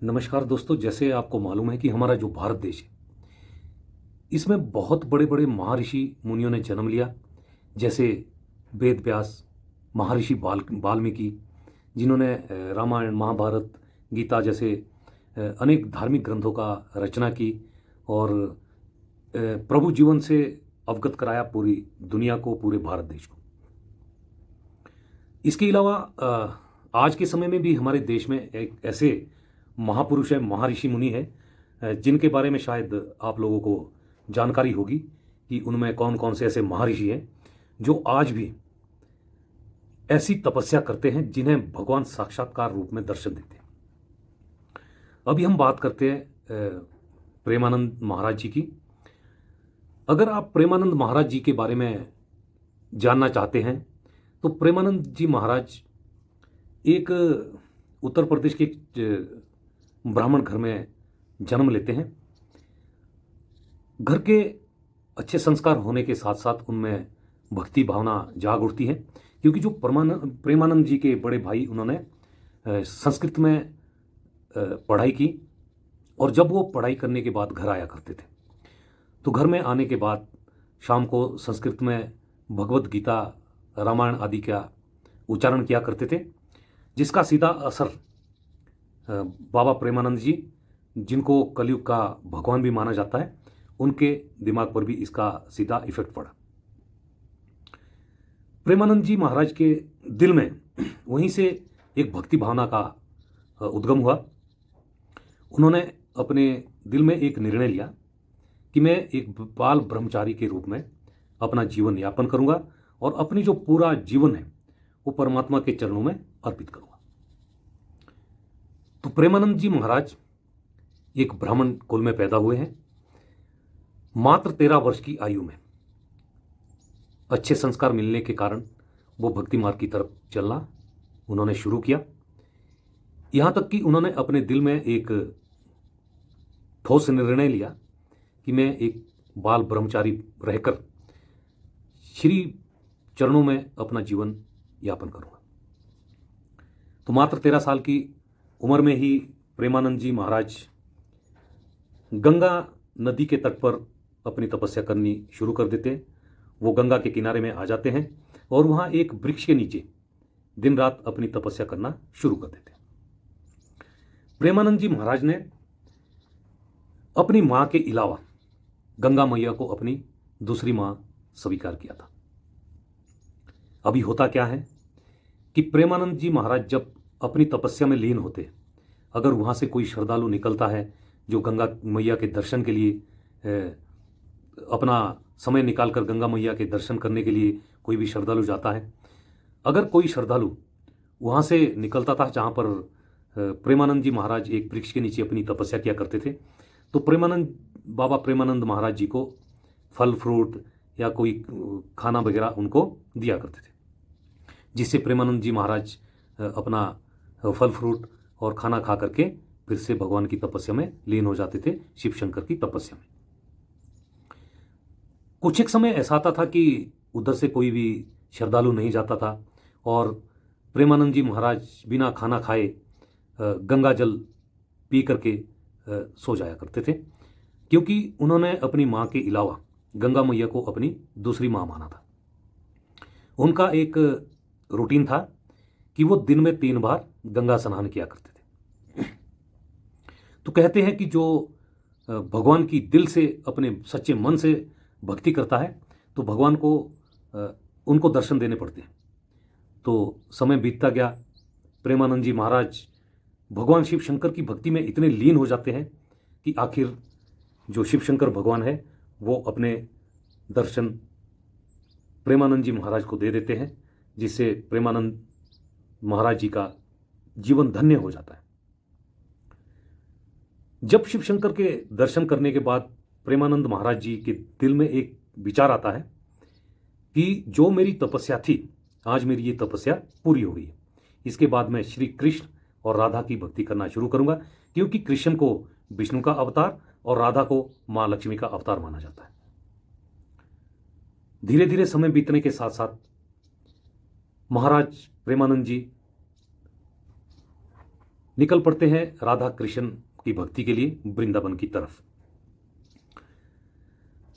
नमस्कार दोस्तों। जैसे आपको मालूम है कि हमारा जो भारत देश है इसमें बहुत बड़े बड़े महर्षि मुनियों ने जन्म लिया। जैसे वेद व्यास, महर्षि वाल्मीकि, जिन्होंने रामायण, महाभारत, गीता जैसे अनेक धार्मिक ग्रंथों का रचना की और प्रभु जीवन से अवगत कराया पूरी दुनिया को, पूरे भारत देश को। इसके अलावा आज के समय में भी हमारे देश में एक ऐसे महापुरुष है, महर्षि मुनि है, जिनके बारे में शायद आप लोगों को जानकारी होगी कि उनमें कौन कौन से ऐसे महर्षि हैं जो आज भी ऐसी तपस्या करते हैं जिन्हें भगवान साक्षात्कार रूप में दर्शन देते हैं। अभी हम बात करते हैं प्रेमानंद महाराज जी की। अगर आप प्रेमानंद महाराज जी के बारे में जानना चाहते हैं तो प्रेमानंद जी महाराज एक उत्तर प्रदेश के एक ब्राह्मण घर में जन्म लेते हैं। घर के अच्छे संस्कार होने के साथ साथ उनमें भक्ति भावना जाग उठती है, क्योंकि जो प्रेमानंद जी के बड़े भाई, उन्होंने संस्कृत में पढ़ाई की और जब वो पढ़ाई करने के बाद घर आया करते थे तो घर में आने के बाद शाम को संस्कृत में भगवत गीता, रामायण आदि का उच्चारण किया करते थे, जिसका सीधा असर बाबा प्रेमानंद जी, जिनको कलयुग का भगवान भी माना जाता है, उनके दिमाग पर भी इसका सीधा इफेक्ट पड़ा। प्रेमानंद जी महाराज के दिल में वहीं से एक भक्ति भावना का उद्गम हुआ। उन्होंने अपने दिल में एक निर्णय लिया कि मैं एक बाल ब्रह्मचारी के रूप में अपना जीवन यापन करूंगा और अपनी जो पूरा जीवन है वो परमात्मा के चरणों में अर्पित करूंगा। तो प्रेमानंद जी महाराज एक ब्राह्मण कुल में पैदा हुए हैं। मात्र 13 वर्ष की आयु में अच्छे संस्कार मिलने के कारण वो भक्ति मार्ग की तरफ चलना उन्होंने शुरू किया। यहां तक कि उन्होंने अपने दिल में एक ठोस निर्णय लिया कि मैं एक बाल ब्रह्मचारी रहकर श्री चरणों में अपना जीवन यापन करूंगा। तो मात्र 13 साल की उम्र में ही प्रेमानंद जी महाराज गंगा नदी के तट पर अपनी तपस्या करनी शुरू कर देते हैं। वो गंगा के किनारे में आ जाते हैं और वहां एक वृक्ष के नीचे दिन रात अपनी तपस्या करना शुरू कर देते हैं। प्रेमानंद जी महाराज ने अपनी मां के अलावा गंगा मैया को अपनी दूसरी मां स्वीकार किया था। अभी होता क्या है कि प्रेमानंद जी महाराज जब अपनी तपस्या में लीन होते, अगर वहां से कोई श्रद्धालु निकलता है जो गंगा मैया के दर्शन के लिए अपना समय निकालकर गंगा मैया के दर्शन करने के लिए कोई भी श्रद्धालु जाता है, अगर कोई श्रद्धालु वहां से निकलता था जहां पर प्रेमानंद जी महाराज एक वृक्ष के नीचे अपनी तपस्या किया करते थे, तो बाबा प्रेमानंद महाराज जी को फल फ्रूट या कोई खाना वगैरह उनको दिया करते थे, जिससे प्रेमानंद जी महाराज अपना फल फ्रूट और खाना खा करके फिर से भगवान की तपस्या में लीन हो जाते थे, शिव शंकर की तपस्या में। कुछ एक समय ऐसा आता था कि उधर से कोई भी श्रद्धालु नहीं जाता था और प्रेमानंद जी महाराज बिना खाना खाए गंगा जल पी करके सो जाया करते थे, क्योंकि उन्होंने अपनी मां के अलावा गंगा मैया को अपनी दूसरी मां माना था। उनका एक रूटीन था कि वो दिन में 3 बार गंगा स्नान किया करते थे। तो कहते हैं कि जो भगवान की दिल से, अपने सच्चे मन से भक्ति करता है तो भगवान को उनको दर्शन देने पड़ते हैं। तो समय बीतता गया, प्रेमानंद जी महाराज भगवान शिव शंकर की भक्ति में इतने लीन हो जाते हैं कि आखिर जो शिव शंकर भगवान है वो अपने दर्शन प्रेमानंद जी महाराज को दे देते हैं, जिससे प्रेमानंद महाराज जी का जीवन धन्य हो जाता है। जब शिव शंकर के दर्शन करने के बाद प्रेमानंद महाराज जी के दिल में एक विचार आता है कि जो मेरी तपस्या थी, आज मेरी ये तपस्या पूरी हो गई है। इसके बाद मैं श्री कृष्ण और राधा की भक्ति करना शुरू करूंगा, क्योंकि कृष्ण को विष्णु का अवतार और राधा को मां लक्ष्मी का अवतार माना जाता है। धीरे धीरे समय बीतने के साथ साथ महाराज प्रेमानंद जी निकल पड़ते हैं राधा कृष्ण की भक्ति के लिए वृंदावन की तरफ।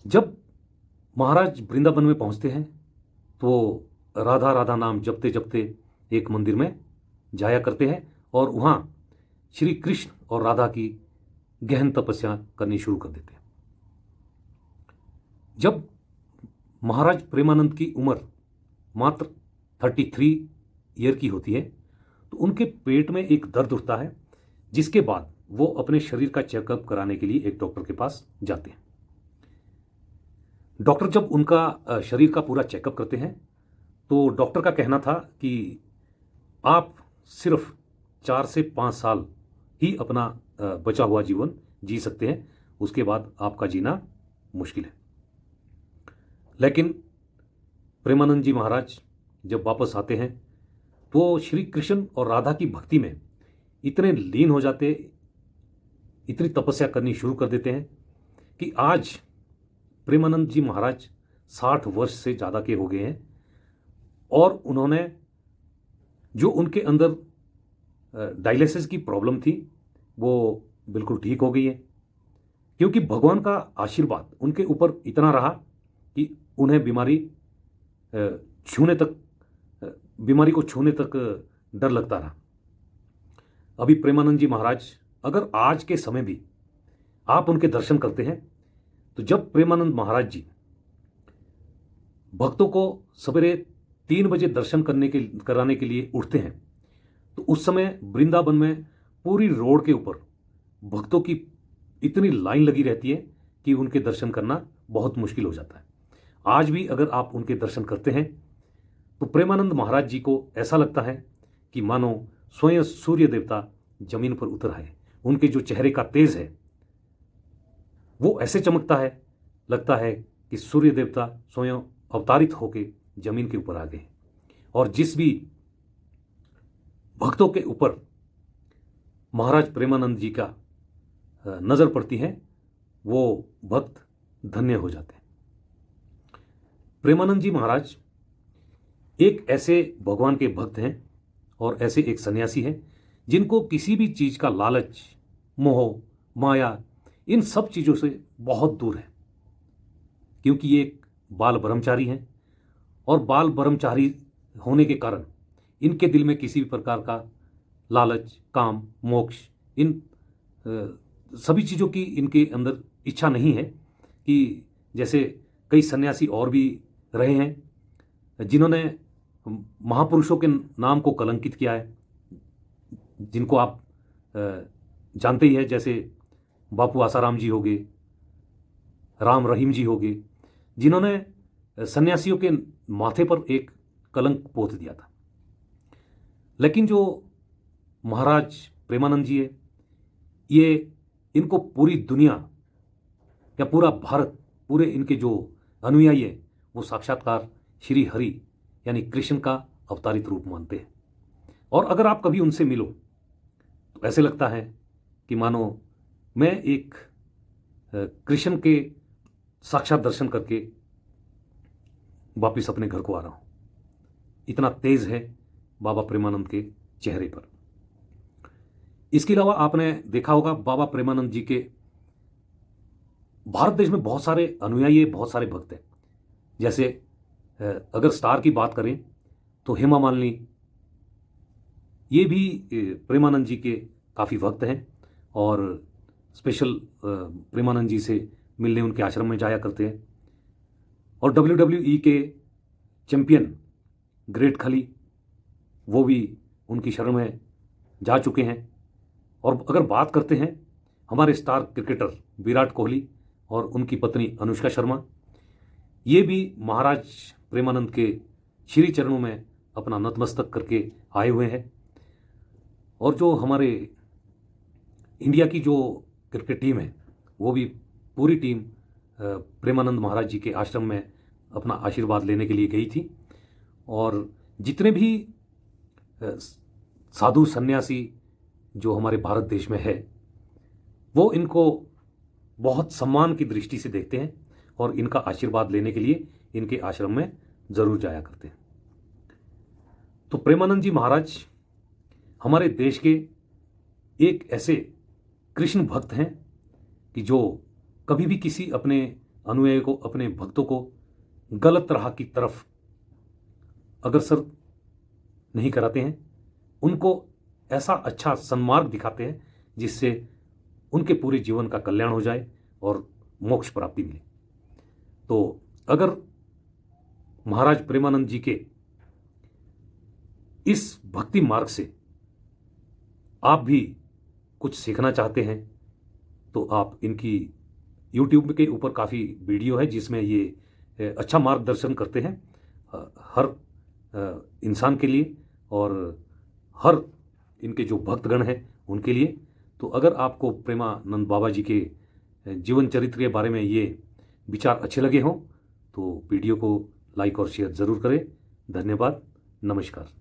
जब महाराज वृंदावन में पहुंचते हैं तो राधा राधा नाम जपते जपते एक मंदिर में जाया करते हैं और वहां श्री कृष्ण और राधा की गहन तपस्या करनी शुरू कर देते हैं। जब महाराज प्रेमानंद की उम्र मात्र 33 ईयर की होती है तो उनके पेट में एक दर्द उठता है, जिसके बाद वो अपने शरीर का चेकअप कराने के लिए एक डॉक्टर के पास जाते हैं। डॉक्टर जब उनका शरीर का पूरा चेकअप करते हैं तो डॉक्टर का कहना था कि आप सिर्फ 4 से 5 साल ही अपना बचा हुआ जीवन जी सकते हैं, उसके बाद आपका जीना मुश्किल है। लेकिन प्रेमानंद जी महाराज जब वापस आते हैं तो श्री कृष्ण और राधा की भक्ति में इतने लीन हो जाते, इतनी तपस्या करनी शुरू कर देते हैं कि आज प्रेमानंद जी महाराज 60 वर्ष से ज़्यादा के हो गए हैं और उन्होंने जो उनके अंदर डायलिसिस की प्रॉब्लम थी वो बिल्कुल ठीक हो गई है, क्योंकि भगवान का आशीर्वाद उनके ऊपर इतना रहा कि उन्हें बीमारी को छूने तक डर लगता रहा। अभी प्रेमानंद जी महाराज अगर आज के समय भी आप उनके दर्शन करते हैं तो जब प्रेमानंद महाराज जी भक्तों को सवेरे 3 बजे दर्शन कराने के लिए उठते हैं तो उस समय वृंदावन में पूरी रोड के ऊपर भक्तों की इतनी लाइन लगी रहती है कि उनके दर्शन करना बहुत मुश्किल हो जाता है। आज भी अगर आप उनके दर्शन करते हैं तो प्रेमानंद महाराज जी को ऐसा लगता है कि मानो स्वयं सूर्य देवता जमीन पर उतर आए। उनके जो चेहरे का तेज है वो ऐसे चमकता है, लगता है कि सूर्य देवता स्वयं अवतारित होकर जमीन के ऊपर आ गए। और जिस भी भक्तों के ऊपर महाराज प्रेमानंद जी का नजर पड़ती है वो भक्त धन्य हो जाते हैं। प्रेमानंद जी महाराज एक ऐसे भगवान के भक्त हैं और ऐसे एक सन्यासी हैं जिनको किसी भी चीज का लालच, मोह, माया, इन सब चीजों से बहुत दूर है, क्योंकि ये एक बाल ब्रह्मचारी हैं और बाल ब्रह्मचारी होने के कारण इनके दिल में किसी भी प्रकार का लालच, काम, मोक्ष, इन सभी चीज़ों की इनके अंदर इच्छा नहीं है। कि जैसे कई सन्यासी और भी रहे हैं जिन्होंने महापुरुषों के नाम को कलंकित किया है, जिनको आप जानते ही हैं, जैसे बापू आसाराम जी हो गए, राम रहीम जी हो गए, जिन्होंने सन्यासियों के माथे पर एक कलंक पोत दिया था। लेकिन जो महाराज प्रेमानंद जी है, ये इनको पूरी दुनिया या पूरा भारत, पूरे इनके जो अनुयायी है वो साक्षात्कार श्री हरि यानी कृष्ण का अवतारित रूप मानते हैं। और अगर आप कभी उनसे मिलो तो ऐसे लगता है कि मानो मैं एक कृष्ण के साक्षात दर्शन करके वापिस अपने घर को आ रहा हूं। इतना तेज है बाबा प्रेमानंद के चेहरे पर। इसके अलावा आपने देखा होगा बाबा प्रेमानंद जी के भारत देश में बहुत सारे अनुयायी, बहुत सारे भक्त हैं। जैसे अगर स्टार की बात करें तो हेमा मालिनी, ये भी प्रेमानंद जी के काफ़ी भक्त हैं और स्पेशल प्रेमानंद जी से मिलने उनके आश्रम में जाया करते हैं। और WWE के चैंपियन ग्रेट खली, वो भी उनकी शरण में जा चुके हैं। और अगर बात करते हैं हमारे स्टार क्रिकेटर विराट कोहली और उनकी पत्नी अनुष्का शर्मा, ये भी महाराज प्रेमानंद के श्री चरणों में अपना नतमस्तक करके आए हुए हैं। और जो हमारे इंडिया की जो क्रिकेट टीम है वो भी पूरी टीम प्रेमानंद महाराज जी के आश्रम में अपना आशीर्वाद लेने के लिए गई थी। और जितने भी साधु सन्यासी जो हमारे भारत देश में है वो इनको बहुत सम्मान की दृष्टि से देखते हैं और इनका आशीर्वाद लेने के लिए इनके आश्रम में जरूर जाया करते हैं। तो प्रेमानंद जी महाराज हमारे देश के एक ऐसे कृष्ण भक्त हैं कि जो कभी भी किसी अपने अनुयायी को, अपने भक्तों को गलत राह की तरफ अग्रसर नहीं कराते हैं, उनको ऐसा अच्छा सन्मार्ग दिखाते हैं जिससे उनके पूरे जीवन का कल्याण हो जाए और मोक्ष प्राप्ति मिले। तो अगर महाराज प्रेमानंद जी के इस भक्ति मार्ग से आप भी कुछ सीखना चाहते हैं तो आप इनकी YouTube के ऊपर काफ़ी वीडियो है जिसमें ये अच्छा मार्गदर्शन करते हैं हर इंसान के लिए और हर इनके जो भक्तगण हैं उनके लिए। तो अगर आपको प्रेमानंद बाबा जी के जीवन चरित्र के बारे में ये विचार अच्छे लगे हों तो वीडियो को लाइक और शेयर ज़रूर करें। धन्यवाद। नमस्कार।